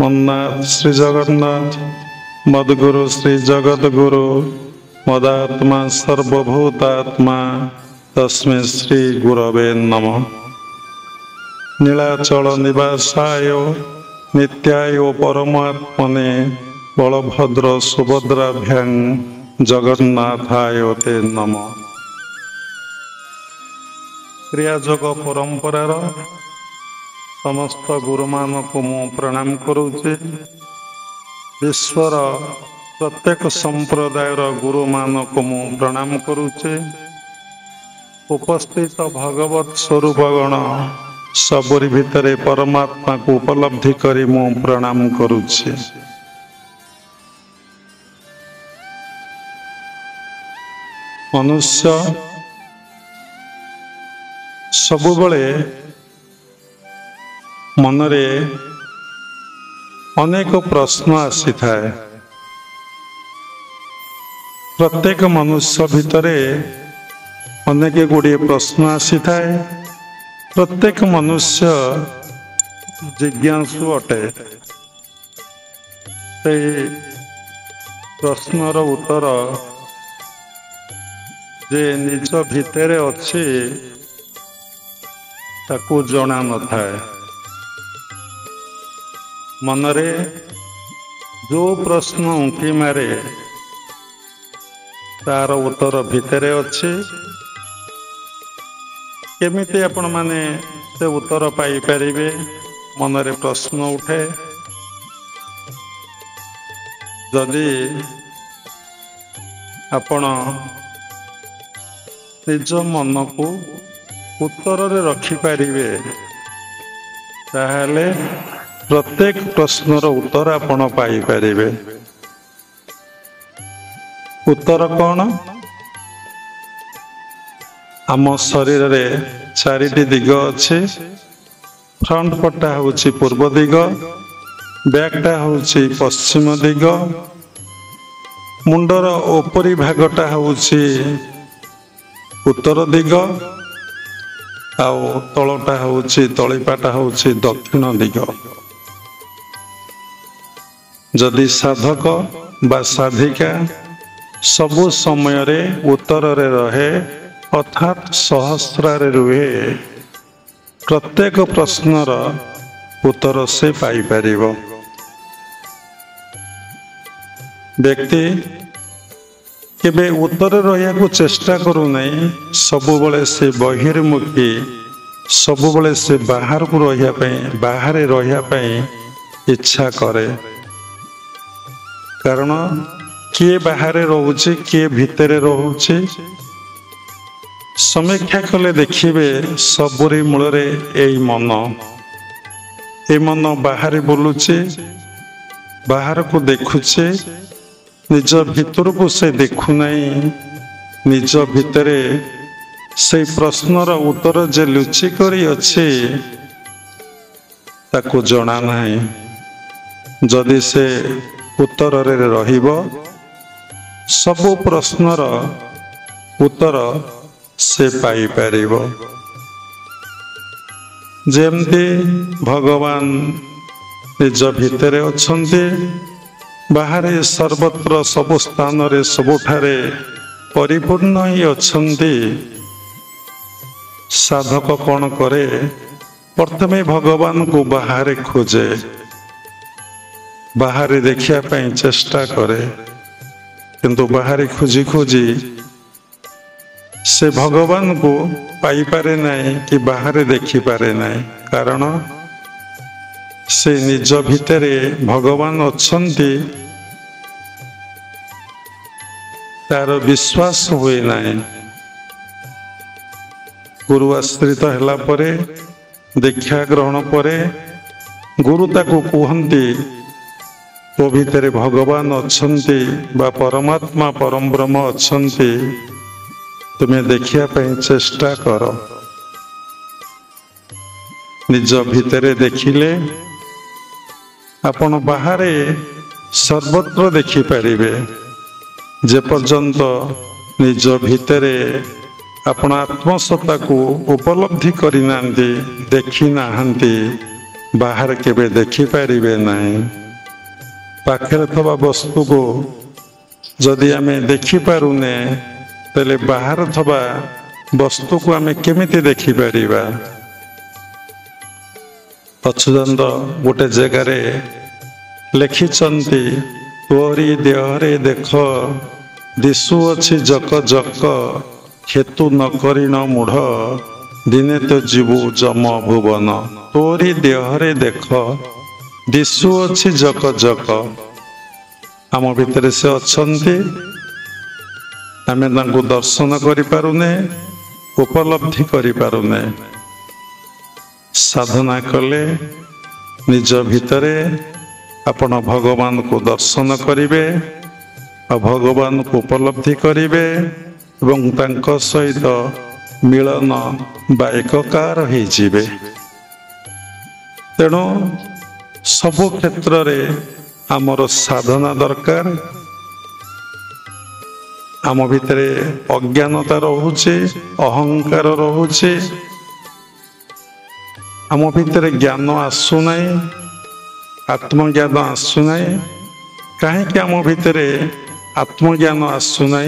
मन्नाथ श्री जगन्नाथ मद्गुरु श्री जगद्गुरु मदात्मा सर्वभूतात्मा तस्मै श्री गुरवे नमः। नीलाचल निवासाय नित्याय परमात्मने बलभद्र सुभद्राभ्यां जगन्नाथाय ते नमः। क्रियायोग परंपरार समस्त गुरु मानक मु प्रणाम करुचे। विश्वर प्रत्येक संप्रदायर गुरु मानक मु प्रणाम करुचे। उपस्थित भगवत स्वरूपगण सबरी भितरे परमात्मा को उपलब्धि करी मु प्रणाम करुचे। मनुष्य सबुबले मनरे अनेक प्रश्न आसी थाए। प्रत्येक मनुष्य भितरे अनेक गुड़िए प्रश्न आसी थाए। प्रत्येक मनुष्य जिज्ञासु अटे। से प्रश्नर उत्तर जे निज भितरे अच्छी ताकू जना न थाए। मनरे जो प्रश्न उंकी मारे तार उत्तर भितरे अच्छे। केमिति आपण माने से उत्तर पाई परिबे मनरे प्रश्न उठे। जदि आपण निज मन को उत्तर रे रखी पारिबे ताहले प्रत्येक प्रश्नर उत्तर आपण पाई परिबे। उत्तर कौन? आम शरीर रे चारिटी दिग अच्छे। फ्रंट पटा होची पूर्व दिग, बैकटा होची पश्चिम दिग, मुंडर ओपरी भागटा होची उत्तर दिग, आउ तलटा होची तळिपाटा होची दक्षिण दिग। जदि साधक बा साधिका सबु समय रे उत्तर रे रहे अर्थात सहस्रारे रुहे, प्रत्येक प्रश्नर उत्तर से पाई परिबो। व्यक्ति केबे उत्तर रहिया को चेष्टा करू नहीं। सबुबले से बहिर्मुखी, सबुबले से बाहर को रहिया पई, बाहरे रहिया पई इच्छा करे। कारण किए बाहरे रोचे किए भितरे रोचे समीक्षा कले देखिबे सबुरी मूल रे एई मन। ए मन बाहर बोलुचे, बाहर को देखुचे, निज भितर को से देखु नहीं। निज भितरे से प्रश्नर उत्तर जे लुचि करी अच्छे ताको जना नहीं। जदि से उत्तर रे रहिबो सबु प्रश्नर उत्तर से पाई परिबो। जेमती भगवान निज भितरे अछंती, बाहरे सर्वत्र सब स्थान रे सबुठारे परिपूर्ण ही अछंती। साधक कौन करे? प्रथमे भगवान को बाहरे खोजे, बाहरे देखिया पई चेष्टा करे, किंतु बाहरे खोजी खोजी से भगवान को पाई पारे नहीं कि बाहरे देखी पारे नहीं। कारण से निज भितरे भगवान अछंती तार विश्वास हुए नहीं। गुरु आश्रित हैला परे, दीक्षा ग्रहण परे गुरु ताको कहंती तो भितरे भगवान अछंती बा परमात्मा परम ब्रह्म अछंती, तुम्हें देखिया पई चेष्टा कर। निज भितरे देखिले आपण बाहरे सर्वत्र देखि परिबे। जे पर्यंत निज भितरे आपण आत्मसत्ता को उपलब्धि करि नांती, देखि नाहंती, बाहर केबे देखि पारिबे नहीं। पाखरे थवा वस्तु को जदि आमे देखि पारुने तेले बाहर थवा वस्तु को आमे केमिति देखि पारिबा। अच्युतानंद गोटे जगार लिखिचंती तोरी देहरे देख दिशुअछि जक जक हेतु न करिन मूढ़ दिने तो जीवु जम भुवन। तोरी देहरे देख दिशुअछि जक जक आम भितर से अच्छन्ति आमे तांको दर्शन करि पारुने उपलब्धि करि पारुने। साधना कले निज भितरे आपण भगवान को दर्शन करिवे और भगवान को उपलब्धि करिवे एवं तांको सहित मिलन बा एककार हो जिवे। तेणु सबु क्षेत्र रे आमर साधना दरकार। आम भितरे अज्ञानता रहुचे अहंकार रहुचे आम भितर ज्ञान आसुना आत्मज्ञान आसुना कहीं आम भितर आत्मज्ञान आसुना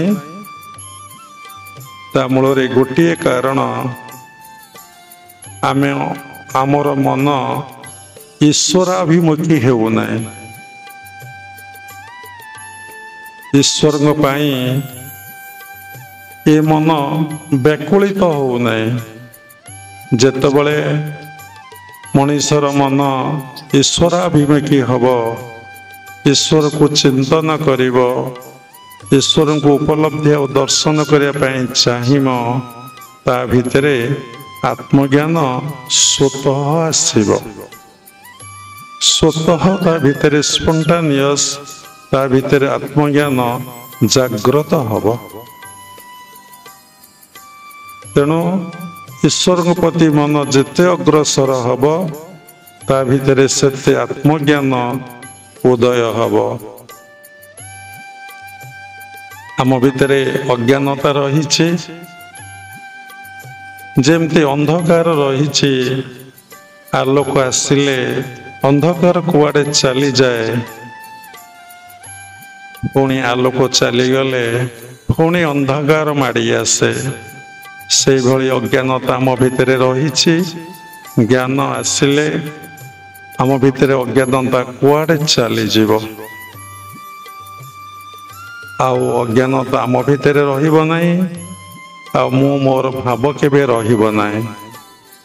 ता मूल गोटे कारण आमे आमर मन ईश्वराभिमुखी होना। ईश्वर ये मन व्याकुलित होना। जेतबले मनीषर मन ईश्वराभिमुखी हब ईश्वर को चिंतन करिव ईश्वर को उपलब्धि और दर्शन करने चाहिम ता भितरे आत्मज्ञान स्वतः आसीब। स्वतः ता भितरे स्पॉन्टेनियस ता भितरे आत्मज्ञान जागृत हब। तेणु ईश्वर प्रति मन जिते अग्रसर हब ता भितरे सेते आत्मज्ञान उदय हब। आम भितरे अज्ञानता रही जेमती अंधकार रही आलोक आसिले अंधकार कुआडे चली जाए पुणी आलोक चली गले पुणी अंधकार माड़ी आसे। से भली अज्ञानता आम भितर रही ज्ञान आसिले आम भितर अज्ञानता कुआडे चली जीव आउ अज्ञानता आम भितर रहिब नाही आ मु मोर भाव केबे रहिब नाही।